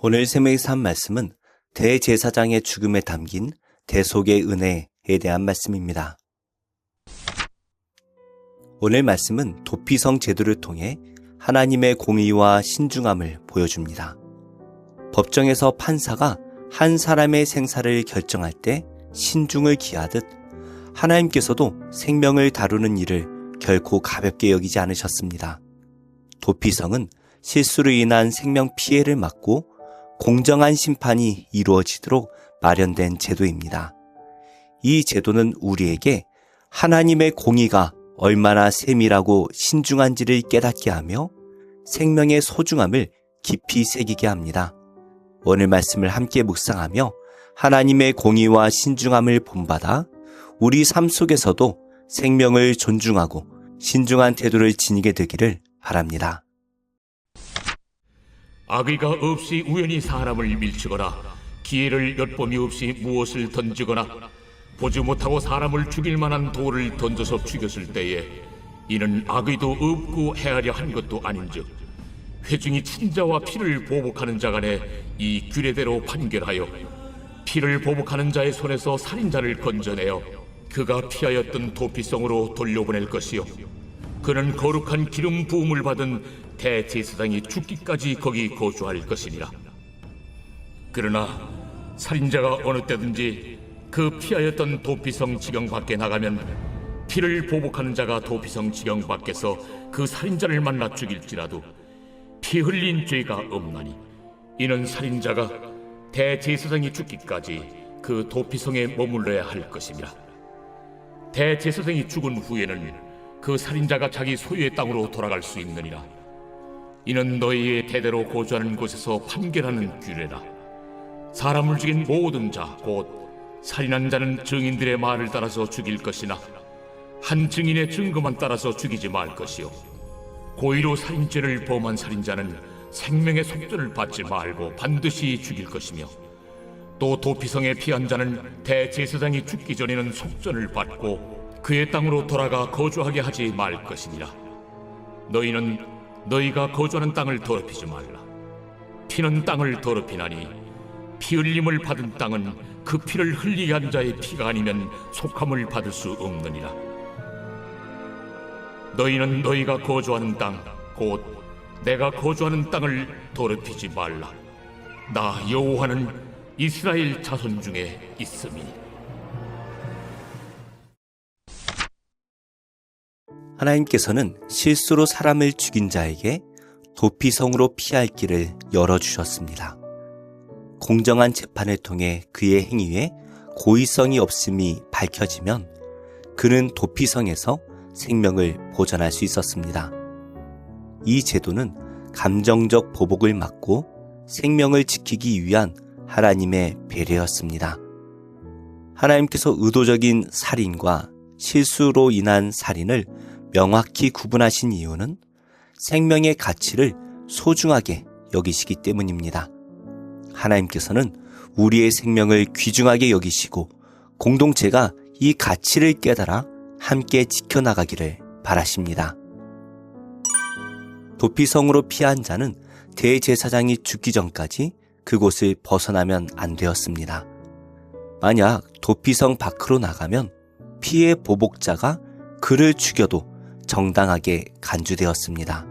오늘 생명의 삶 말씀은 대제사장의 죽음에 담긴 대속의 은혜에 대한 말씀입니다. 오늘 말씀은 도피성 제도를 통해 하나님의 공의와 신중함을 보여줍니다. 법정에서 판사가 한 사람의 생사를 결정할 때 신중을 기하듯 하나님께서도 생명을 다루는 일을 결코 가볍게 여기지 않으셨습니다. 도피성은 실수로 인한 생명 피해를 막고 공정한 심판이 이루어지도록 마련된 제도입니다. 이 제도는 우리에게 하나님의 공의가 얼마나 세밀하고 신중한지를 깨닫게 하며 생명의 소중함을 깊이 새기게 합니다. 오늘 말씀을 함께 묵상하며 하나님의 공의와 신중함을 본받아 우리 삶 속에서도 생명을 존중하고 신중한 태도를 지니게 되기를 바랍니다. 악의가 없이 우연히 사람을 밀치거나 기회를 엿봄이 없이 무엇을 던지거나 보지 못하고 사람을 죽일 만한 돌을 던져서 죽였을 때에 이는 악의도 없고 헤아려 한 것도 아닌즉 회중이 친자와 피를 보복하는 자 간에 이 규례대로 판결하여 피를 보복하는 자의 손에서 살인자를 건져내어 그가 피하였던 도피성으로 돌려보낼 것이요 그는 거룩한 기름 부음을 받은 대제사장이 죽기까지 거기 거주할 것이니라. 그러나 살인자가 어느 때든지 그 피하였던 도피성 지경 밖에 나가면 피를 보복하는 자가 도피성 지경 밖에서 그 살인자를 만나 죽일지라도 피 흘린 죄가 없나니 이는 살인자가 대제사장이 죽기까지 그 도피성에 머물러야 할 것이니라. 대제사장이 죽은 후에는 그 살인자가 자기 소유의 땅으로 돌아갈 수 있느니라. 이는 너희의 대대로 거주하는 곳에서 판결하는 규례라. 사람을 죽인 모든 자 곧 살인한 자는 증인들의 말을 따라서 죽일 것이나 한 증인의 증거만 따라서 죽이지 말 것이요 고의로 살인죄를 범한 살인자는 생명의 속죄를 받지 말고 반드시 죽일 것이며 또 도피성에 피한 자는 대제사장이 죽기 전에는 속전을 받고 그의 땅으로 돌아가 거주하게 하지 말 것이니라. 너희는 너희가 거주하는 땅을 더럽히지 말라. 피는 땅을 더럽히나니 피 흘림을 받은 땅은 그 피를 흘리게 한 자의 피가 아니면 속함을 받을 수 없느니라. 너희는 너희가 거주하는 땅 곧 내가 거주하는 땅을 더럽히지 말라. 나 여호와는 이스라엘 자손 중에 있음이니. 하나님께서는 실수로 사람을 죽인 자에게 도피성으로 피할 길을 열어주셨습니다. 공정한 재판을 통해 그의 행위에 고의성이 없음이 밝혀지면 그는 도피성에서 생명을 보전할 수 있었습니다. 이 제도는 감정적 보복을 막고 생명을 지키기 위한 하나님의 배려였습니다. 하나님께서 의도적인 살인과 실수로 인한 살인을 명확히 구분하신 이유는 생명의 가치를 소중하게 여기시기 때문입니다. 하나님께서는 우리의 생명을 귀중하게 여기시고 공동체가 이 가치를 깨달아 함께 지켜나가기를 바라십니다. 도피성으로 피한 자는 대제사장이 죽기 전까지 그곳을 벗어나면 안 되었습니다. 만약 도피성 밖으로 나가면 피해 보복자가 그를 죽여도 정당하게 간주되었습니다.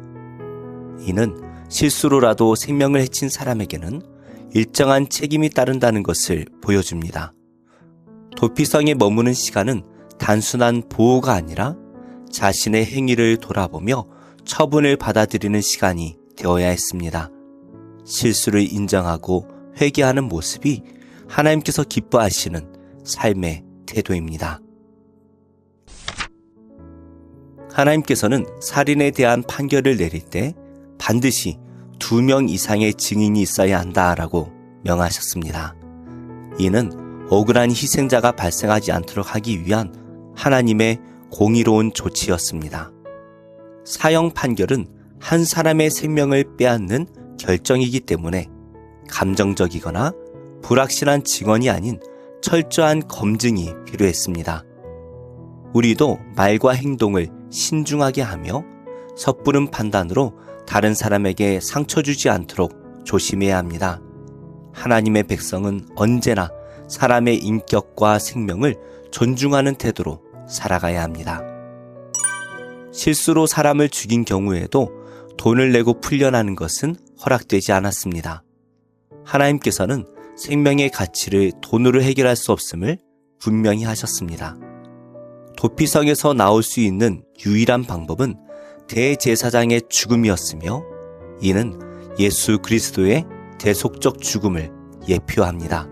이는 실수로라도 생명을 해친 사람에게는 일정한 책임이 따른다는 것을 보여줍니다. 도피성에 머무는 시간은 단순한 보호가 아니라 자신의 행위를 돌아보며 처분을 받아들이는 시간이 되어야 했습니다. 실수를 인정하고 회개하는 모습이 하나님께서 기뻐하시는 삶의 태도입니다. 하나님께서는 살인에 대한 판결을 내릴 때 반드시 2명 이상의 증인이 있어야 한다라고 명하셨습니다. 이는 억울한 희생자가 발생하지 않도록 하기 위한 하나님의 공의로운 조치였습니다. 사형 판결은 한 사람의 생명을 빼앗는 결정이기 때문에 감정적이거나 불확실한 증언이 아닌 철저한 검증이 필요했습니다. 우리도 말과 행동을 신중하게 하며 섣부른 판단으로 다른 사람에게 상처 주지 않도록 조심해야 합니다. 하나님의 백성은 언제나 사람의 인격과 생명을 존중하는 태도로 살아가야 합니다. 실수로 사람을 죽인 경우에도 돈을 내고 풀려나는 것은 허락되지 않았습니다. 하나님께서는 생명의 가치를 돈으로 해결할 수 없음을 분명히 하셨습니다. 도피성에서 나올 수 있는 유일한 방법은 대제사장의 죽음이었으며 이는 예수 그리스도의 대속적 죽음을 예표합니다.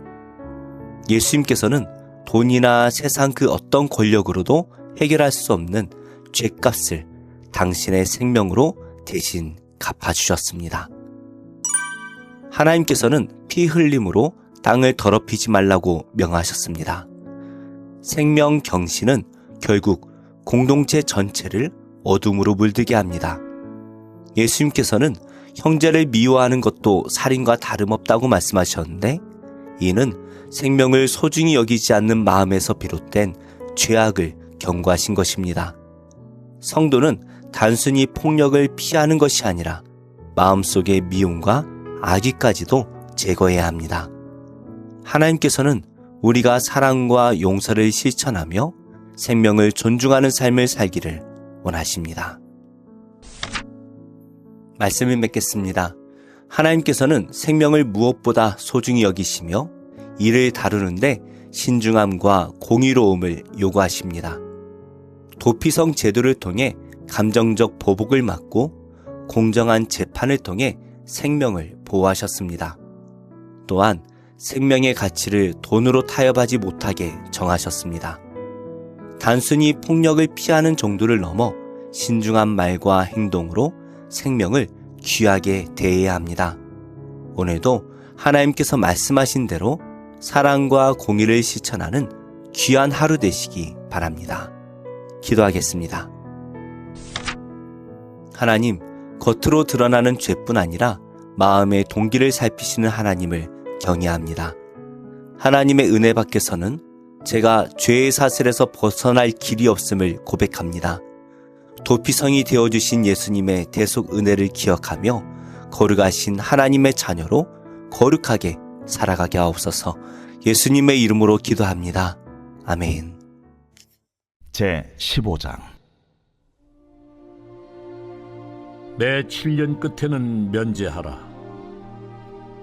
예수님께서는 돈이나 세상 그 어떤 권력으로도 해결할 수 없는 죗값을 당신의 생명으로 대신 갚아주셨습니다. 하나님께서는 피 흘림으로 땅을 더럽히지 말라고 명하셨습니다. 생명 경신은 결국 공동체 전체를 어둠으로 물들게 합니다. 예수님께서는 형제를 미워하는 것도 살인과 다름없다고 말씀하셨는데 이는 생명을 소중히 여기지 않는 마음에서 비롯된 죄악을 경고하신 것입니다. 성도는 단순히 폭력을 피하는 것이 아니라 마음속의 미움과 악의까지도 제거해야 합니다. 하나님께서는 우리가 사랑과 용서를 실천하며 생명을 존중하는 삶을 살기를 원하십니다. 말씀을 맺겠습니다. 하나님께서는 생명을 무엇보다 소중히 여기시며 이를 다루는데 신중함과 공의로움을 요구하십니다. 도피성 제도를 통해 감정적 보복을 막고 공정한 재판을 통해 생명을 보호하셨습니다. 또한 생명의 가치를 돈으로 타협하지 못하게 정하셨습니다. 단순히 폭력을 피하는 정도를 넘어 신중한 말과 행동으로 생명을 귀하게 대해야 합니다. 오늘도 하나님께서 말씀하신 대로 사랑과 공의를 실천하는 귀한 하루 되시기 바랍니다. 기도하겠습니다. 하나님, 겉으로 드러나는 죄뿐 아니라 마음의 동기를 살피시는 하나님을 경외합니다. 하나님의 은혜 밖에서는 제가 죄의 사슬에서 벗어날 길이 없음을 고백합니다. 도피성이 되어주신 예수님의 대속 은혜를 기억하며 거룩하신 하나님의 자녀로 거룩하게 살아가게 하옵소서. 예수님의 이름으로 기도합니다. 아멘. 제 15장. 내 7년 끝에는 면제하라.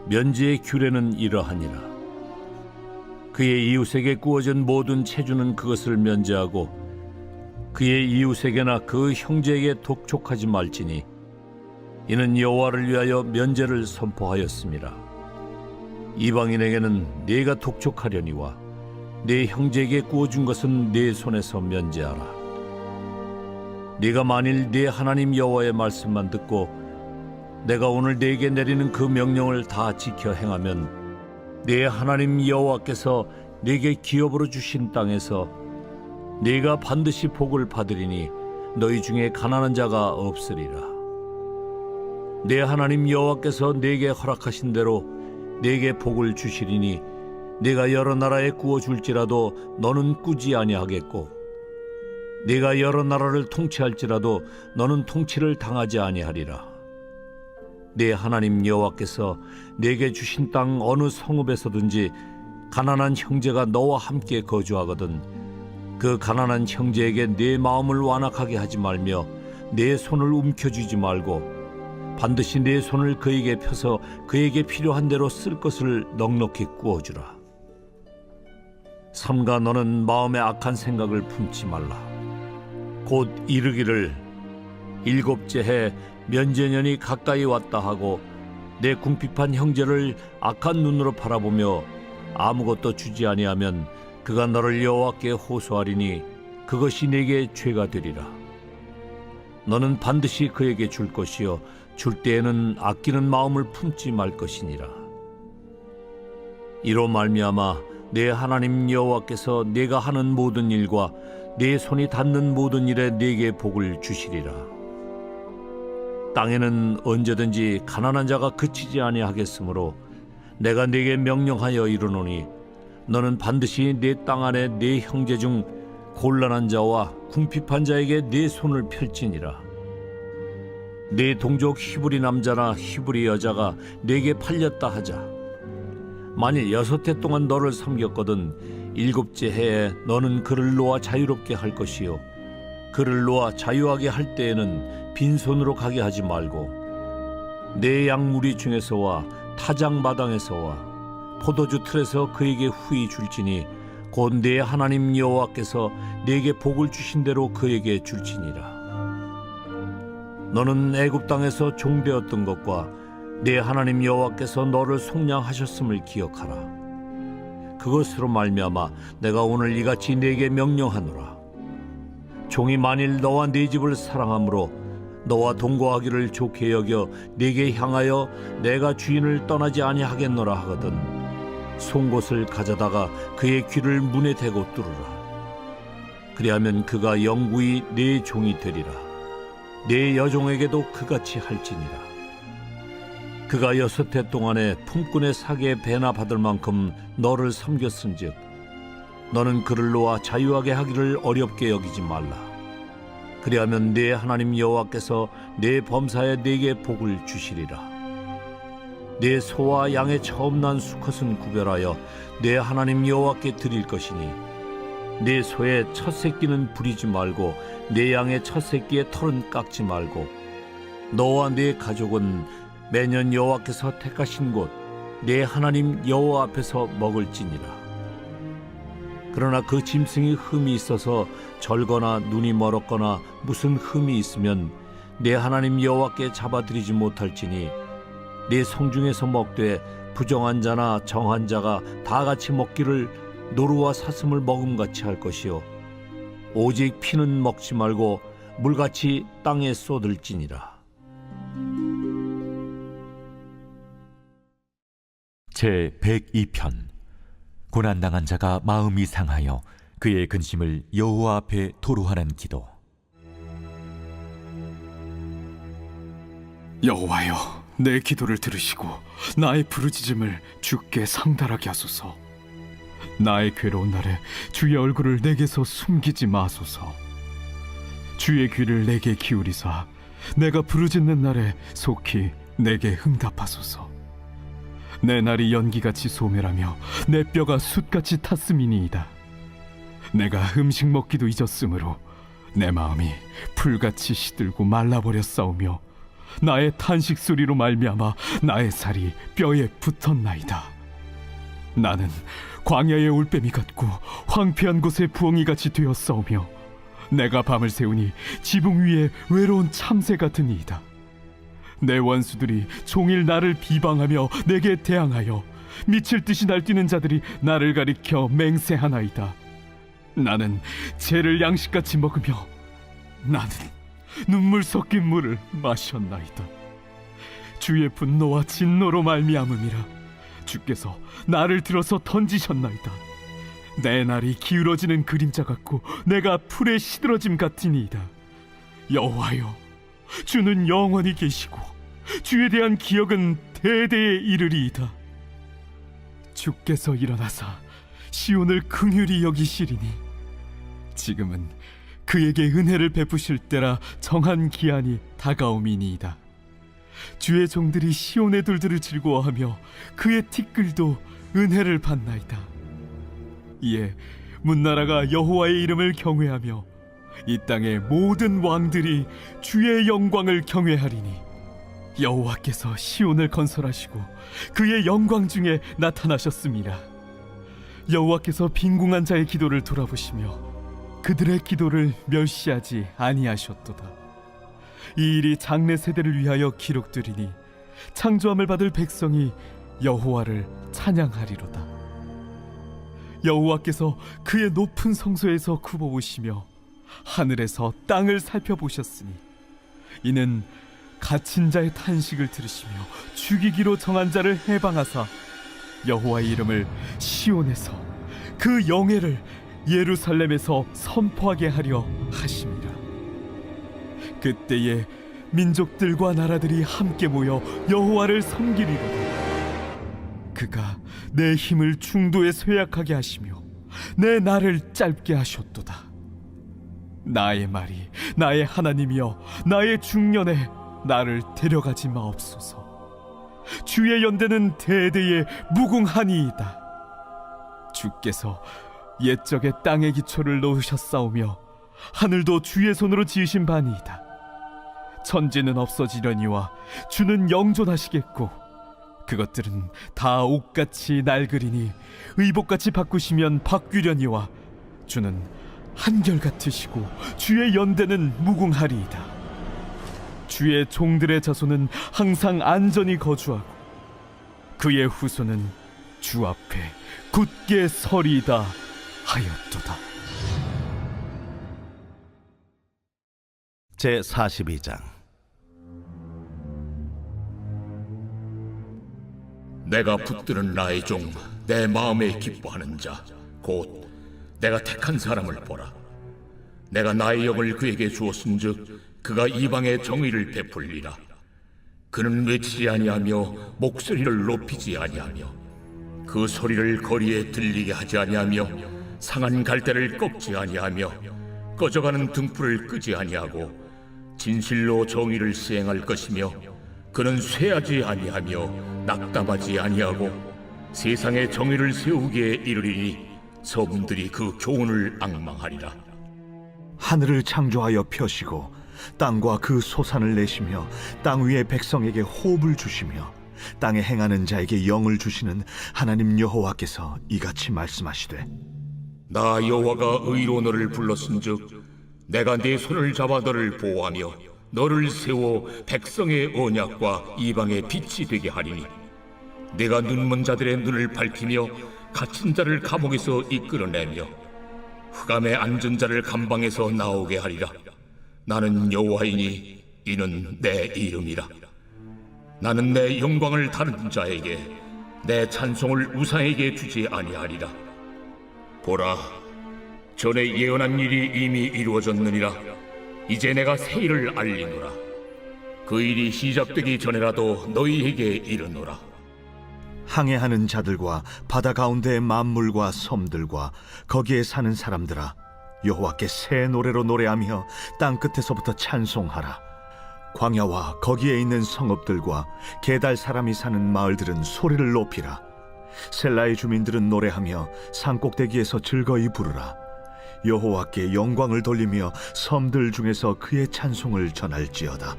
면제의 규례는 이러하니라. 그의 이웃에게 구워진 모든 체주는 그것을 면제하고 그의 이웃에게나 그 형제에게 독촉하지 말지니 이는 여호와를 위하여 면제를 선포하였음이라. 이방인에게는 네가 독촉하려니와 네 형제에게 구워준 것은 네 손에서 면제하라. 네가 만일 네 하나님 여호와의 말씀만 듣고 내가 오늘 네게 내리는 그 명령을 다 지켜 행하면 네 하나님 여호와께서 네게 기업으로 주신 땅에서 네가 반드시 복을 받으리니 너희 중에 가난한 자가 없으리라. 네 하나님 여호와께서 네게 허락하신 대로 네게 복을 주시리니 네가 여러 나라에 구워줄지라도 너는 꾸지 아니하겠고 네가 여러 나라를 통치할지라도 너는 통치를 당하지 아니하리라. 네 하나님 여호와께서 네게 주신 땅 어느 성읍에서든지 가난한 형제가 너와 함께 거주하거든 그 가난한 형제에게 네 마음을 완악하게 하지 말며 네 손을 움켜쥐지 말고 반드시 네 손을 그에게 펴서 그에게 필요한 대로 쓸 것을 넉넉히 구워주라. 삼가 너는 마음에 악한 생각을 품지 말라. 곧 이르기를 일곱째 해 면제년이 가까이 왔다 하고 내 궁핍한 형제를 악한 눈으로 바라보며 아무것도 주지 아니하면 그가 너를 여호와께 호소하리니 그것이 네게 죄가 되리라. 너는 반드시 그에게 줄 것이요 줄 때에는 아끼는 마음을 품지 말 것이니라. 이로 말미암아 내 하나님 여호와께서 네가 하는 모든 일과 네 손이 닿는 모든 일에 네게 복을 주시리라. 땅에는 언제든지 가난한 자가 그치지 아니하겠으므로 내가 네게 명령하여 이르노니 너는 반드시 네 땅 안에 네 형제 중 곤란한 자와 궁핍한 자에게 네 손을 펼지니라. 네 동족 히브리 남자나 히브리 여자가 네게 팔렸다 하자 만일 6해 동안 너를 섬겼거든 7째 해에 너는 그를 놓아 자유롭게 할 것이요 그를 놓아 자유하게 할 때에는 빈손으로 가게 하지 말고 내 양무리 중에서와 타작 마당에서와 포도주 틀에서 그에게 후히 줄지니 곧 내 하나님 여호와께서 네게 복을 주신 대로 그에게 줄지니라. 너는 애굽 땅에서 종되었던 것과 내 하나님 여호와께서 너를 속량하셨음을 기억하라. 그것으로 말미암아 내가 오늘 이같이 네게 명령하노라. 종이 만일 너와 네 집을 사랑함으로 너와 동거하기를 좋게 여겨 네게 향하여 내가 주인을 떠나지 아니하겠노라 하거든 송곳을 가져다가 그의 귀를 문에 대고 뚫으라. 그리하면 그가 영구히 네 종이 되리라. 네 여종에게도 그같이 할지니라. 그가 6해 동안에 품꾼의 사기에 배나 받을 만큼 너를 섬겼은즉 너는 그를 놓아 자유하게 하기를 어렵게 여기지 말라. 그리하면 네 하나님 여호와께서 네 범사에 네게 복을 주시리라. 네 소와 양의 처음 난 수컷은 구별하여 네 하나님 여호와께 드릴 것이니 네 소의 첫 새끼는 부리지 말고 네 양의 첫 새끼의 털은 깎지 말고 너와 네 가족은 매년 여호와께서 택하신 곳 네 하나님 여호와 앞에서 먹을지니라. 그러나 그 짐승이 흠이 있어서 절거나 눈이 멀었거나 무슨 흠이 있으면 네 하나님 여호와께 잡아드리지 못할지니 네 성중에서 먹되 부정한 자나 정한 자가 다 같이 먹기를 노루와 사슴을 먹음같이 할 것이요 오직 피는 먹지 말고 물같이 땅에 쏟을지니라. 제 102편 고난당한 자가 마음이 상하여 그의 근심을 여호와 앞에 토로하는 기도. 여호와여, 내 기도를 들으시고 나의 부르짖음을 주께 상달하게 하소서. 나의 괴로운 날에 주의 얼굴을 내게서 숨기지 마소서. 주의 귀를 내게 기울이사 내가 부르짖는 날에 속히 내게 응답하소서. 내 날이 연기같이 소멸하며 내 뼈가 숯같이 탔음이니이다. 내가 음식 먹기도 잊었으므로 내 마음이 풀같이 시들고 말라버렸사오며 나의 탄식 소리로 말미암아 나의 살이 뼈에 붙었나이다. 나는 광야의 올빼미 같고 황폐한 곳의 부엉이같이 되었사오며 내가 밤을 새우니 지붕 위에 외로운 참새 같으니이다. 내 원수들이 종일 나를 비방하며 내게 대항하여 미칠 듯이 날뛰는 자들이 나를 가리켜 맹세하나이다. 나는 죄를 양식같이 먹으며 나는 눈물 섞인 물을 마셨나이다. 주의 분노와 진노로 말미암음이라 주께서 나를 들어서 던지셨나이다. 내 날이 기울어지는 그림자 같고 내가 풀에 시들어짐 같으니이다. 여호와여, 주는 영원히 계시고 주에 대한 기억은 대대에 이르리이다. 주께서 일어나사 시온을 긍휼히 여기시리니 지금은 그에게 은혜를 베푸실 때라 정한 기한이 다가옴이니이다. 주의 종들이 시온의 돌들을 즐거워하며 그의 티끌도 은혜를 받나이다. 이에 문나라가 여호와의 이름을 경외하며 이 땅의 모든 왕들이 주의 영광을 경외하리니 여호와께서 시온을 건설하시고 그의 영광 중에 나타나셨습니다. 여호와께서 빈궁한 자의 기도를 돌아보시며 그들의 기도를 멸시하지 아니하셨도다. 이 일이 장래 세대를 위하여 기록되리니 창조함을 받을 백성이 여호와를 찬양하리로다. 여호와께서 그의 높은 성소에서 굽어보시며 하늘에서 땅을 살펴보셨으니 이는 갇힌 자의 탄식을 들으시며 죽이기로 정한 자를 해방하사 여호와의 이름을 시온에서 그 영예를 예루살렘에서 선포하게 하려 하심이라. 그때에 민족들과 나라들이 함께 모여 여호와를 섬기리로다. 그가 내 힘을 중도에 쇠약하게 하시며 내 날을 짧게 하셨도다. 나의 말이 나의 하나님이여 나의 중년에 나를 데려가지 마옵소서. 주의 연대는 대대에 무궁하니이다. 주께서 옛적에 땅의 기초를 놓으셨사오며 하늘도 주의 손으로 지으신 바니이다. 천지는 없어지려니와 주는 영존하시겠고 그것들은 다 옷같이 낡으리니 의복같이 바꾸시면 바뀌려니와 주는 한결같으시고 주의 연대는 무궁하리이다. 주의 종들의 자손은 항상 안전히 거주하고 그의 후손은 주 앞에 굳게 서리이다 하였도다. 제 42장. 내가 붙드는 나의 종, 내 마음에 기뻐하는 자, 곧 내가 택한 사람을 보라. 내가 나의 영을 그에게 주었은즉 그가 이방의 정의를 베풀리라. 그는 외치지 아니하며 목소리를 높이지 아니하며 그 소리를 거리에 들리게 하지 아니하며 상한 갈대를 꺾지 아니하며 꺼져가는 등불을 끄지 아니하고 진실로 정의를 시행할 것이며 그는 쇠하지 아니하며 낙담하지 아니하고 세상에 정의를 세우기에 이르리니 서문들이 그 교훈을 앙망하리라. 하늘을 창조하여 펴시고 땅과 그 소산을 내시며 땅 위의 백성에게 호흡을 주시며 땅에 행하는 자에게 영을 주시는 하나님 여호와께서 이같이 말씀하시되 나 여호와가 의로 너를 불렀은즉 내가 네 손을 잡아 너를 보호하며 너를 세워 백성의 언약과 이방의 빛이 되게 하리니 내가 눈먼 자들의 눈을 밝히며 갇힌 자를 감옥에서 이끌어내며 흑암에 앉은 자를 감방에서 나오게 하리라. 나는 여호와이니 이는 내 이름이라. 나는 내 영광을 다른 자에게 내 찬송을 우상에게 주지 아니하리라. 보라, 전에 예언한 일이 이미 이루어졌느니라. 이제 내가 새 일을 알리노라. 그 일이 시작되기 전에라도 너희에게 이르노라. 항해하는 자들과 바다 가운데의 만물과 섬들과 거기에 사는 사람들아 여호와께 새 노래로 노래하며 땅 끝에서부터 찬송하라. 광야와 거기에 있는 성읍들과 게달 사람이 사는 마을들은 소리를 높이라. 셀라의 주민들은 노래하며 산꼭대기에서 즐거이 부르라. 여호와께 영광을 돌리며 섬들 중에서 그의 찬송을 전할지어다.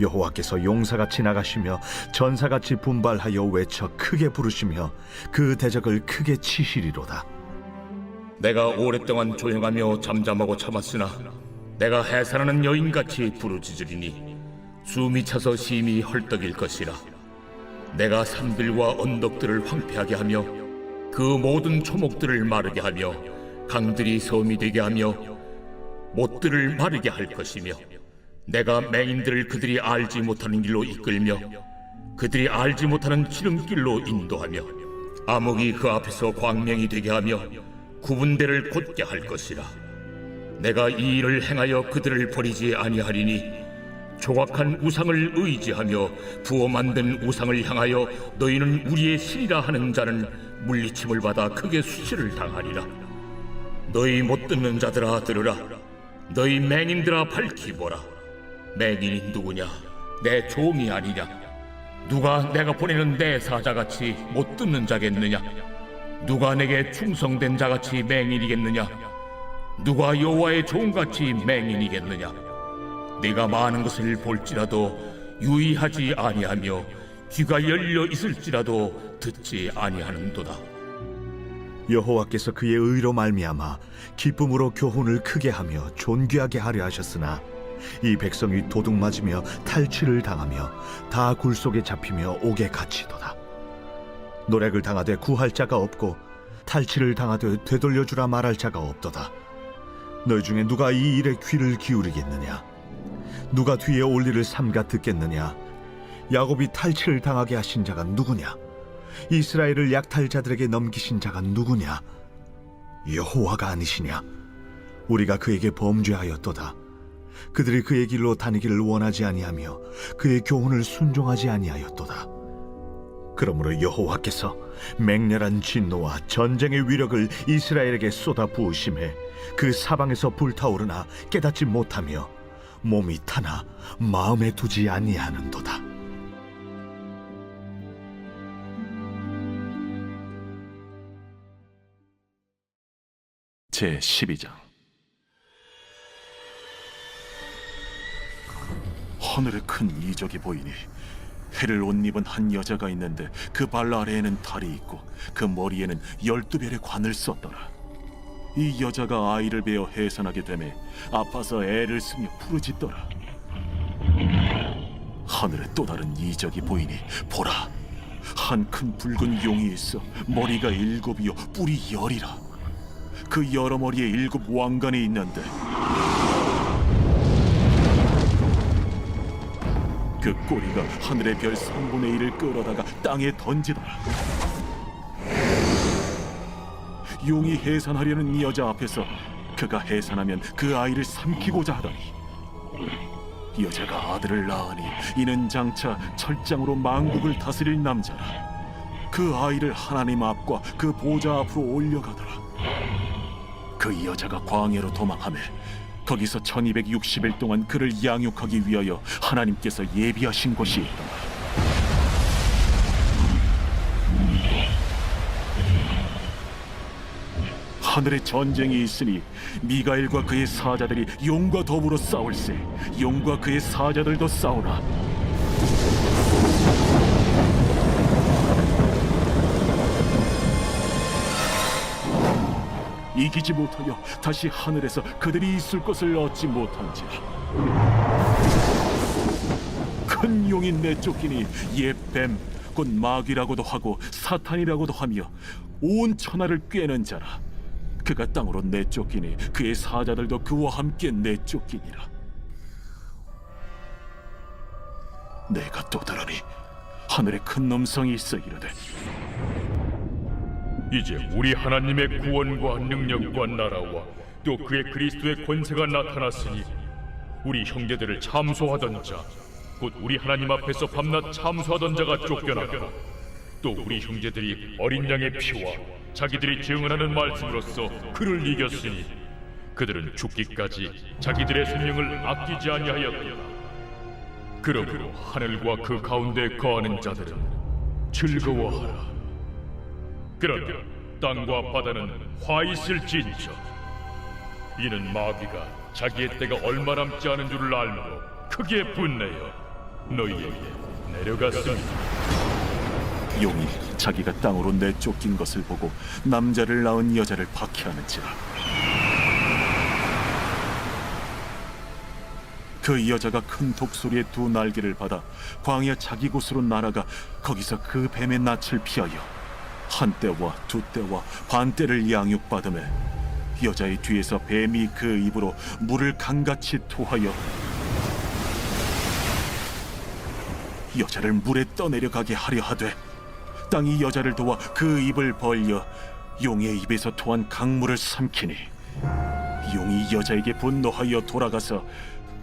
여호와께서 용사같이 나가시며 전사같이 분발하여 외쳐 크게 부르시며 그 대적을 크게 치시리로다. 내가 오랫동안 조용하며 잠잠하고 참았으나 내가 해산하는 여인같이 부르짖으리니 숨이 차서 심히 헐떡일 것이라. 내가 산들과 언덕들을 황폐하게 하며 그 모든 초목들을 마르게 하며 강들이 섬이 되게 하며 못들을 마르게 할 것이며 내가 맹인들을 그들이 알지 못하는 길로 이끌며 그들이 알지 못하는 지름길로 인도하며 암흑이 그 앞에서 광명이 되게 하며 구분대를 곧게 할 것이라. 내가 이 일을 행하여 그들을 버리지 아니하리니 조각한 우상을 의지하며 부어 만든 우상을 향하여 너희는 우리의 신이라 하는 자는 물리침을 받아 크게 수치를 당하리라. 너희 못 듣는 자들아 들으라. 너희 맹인들아 밝히 보라. 맹인이 누구냐? 내 종이 아니냐? 누가 내가 보내는 내 사자같이 못 듣는 자겠느냐? 누가 내게 충성된 자같이 맹인이겠느냐? 누가 여호와의 종같이 맹인이겠느냐? 네가 많은 것을 볼지라도 유의하지 아니하며 귀가 열려 있을지라도 듣지 아니하는도다. 여호와께서 그의 의로 말미암아 기쁨으로 교훈을 크게 하며 존귀하게 하려 하셨으나 이 백성이 도둑 맞으며 탈취를 당하며 다 굴 속에 잡히며 옥에 갇히도다. 노략을 당하되 구할 자가 없고 탈취를 당하되 되돌려주라 말할 자가 없도다. 너희 중에 누가 이 일에 귀를 기울이겠느냐? 누가 뒤에 올 일을 삼가 듣겠느냐? 야곱이 탈취를 당하게 하신 자가 누구냐? 이스라엘을 약탈자들에게 넘기신 자가 누구냐? 여호와가 아니시냐? 우리가 그에게 범죄하였도다. 그들이 그의 길로 다니기를 원하지 아니하며 그의 교훈을 순종하지 아니하였도다. 그러므로 여호와께서 맹렬한 진노와 전쟁의 위력을 이스라엘에게 쏟아 부으심에 그 사방에서 불타오르나 깨닫지 못하며 몸이 타나 마음에 두지 아니하는도다. 제 12장. 하늘에 큰 이적이 보이니 해를 옷 입은 한 여자가 있는데 그 발 아래에는 달이 있고 그 머리에는 12별의 관을 썼더라. 이 여자가 아이를 베어 해산하게 되매 아파서 애를 쓰며 부르짖더라. 하늘에 또 다른 이적이 보이니 보라, 한 큰 붉은 용이 있어 머리가 7이요 뿔이 10이라. 그 여러 머리에 7 왕관이 있는데 그 꼬리가 하늘의 별 3분의 1을 끌어다가 땅에 던지더라. 용이 해산하려는 이 여자 앞에서 그가 해산하면 그 아이를 삼키고자 하더니 여자가 아들을 낳으니 이는 장차 철장으로 만국을 다스릴 남자라. 그 아이를 하나님 앞과 그 보좌 앞으로 올려가더라. 그 여자가 광야로 도망하며 거기서 1260일 동안 그를 양육하기 위하여 하나님께서 예비하신 곳이 있더라. 하늘에 전쟁이 있으니 미가엘과 그의 사자들이 용과 더불어 싸울세. 용과 그의 사자들도 싸우나 이기지 못하여 다시 하늘에서 그들이 있을 것을 얻지 못한지라. 큰 용이 내쫓기니 옛 뱀 곧 마귀라고도 하고 사탄이라고도 하며 온 천하를 꿰는 자라. 그가 땅으로 내쫓기니 그의 사자들도 그와 함께 내쫓기니라. 내가 또 들으니 하늘에 큰 음성이 있어 이르되 이제 우리 하나님의 구원과 능력과 나라와 또 그의 그리스도의 권세가 나타났으니 우리 형제들을 참소하던 자, 곧 우리 하나님 앞에서 밤낮 참소하던 자가 쫓겨나고 또 우리 형제들이 어린 양의 피와 자기들이 증언하는 말씀으로써 그를 이겼으니 그들은 죽기까지 자기들의 생명을 아끼지 아니하였도다. 그러므로 하늘과 그 가운데 거하는 자들은 즐거워하라. 그러나 땅과 바다는 화 있을진저. 이는 마귀가 자기의 때가 얼마 남지 않은 줄을 알므로 크게 분내어 너희에게 내려갔습니다. 용이 자기가 땅으로 내쫓긴 것을 보고 남자를 낳은 여자를 박해하는지라. 그 여자가 큰 독소리의 2 날개를 받아 광야 자기 곳으로 날아가 거기서 그 뱀의 낯을 피하여 한 때와 2 때와 반 때를 양육받으며 여자의 뒤에서 뱀이 그 입으로 물을 강같이 토하여 여자를 물에 떠내려가게 하려 하되 땅이 여자를 도와 그 입을 벌려 용의 입에서 토한 강물을 삼키니 용이 여자에게 분노하여 돌아가서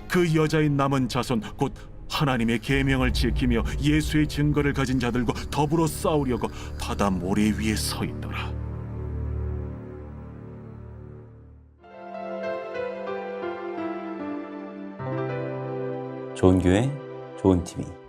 그 여자의 남은 자손 곧 하나님의 계명을 지키며 예수의 증거를 가진 자들과 더불어 싸우려고 바다 모래 위에 서 있더라. 좋은 교회, 좋은 TV.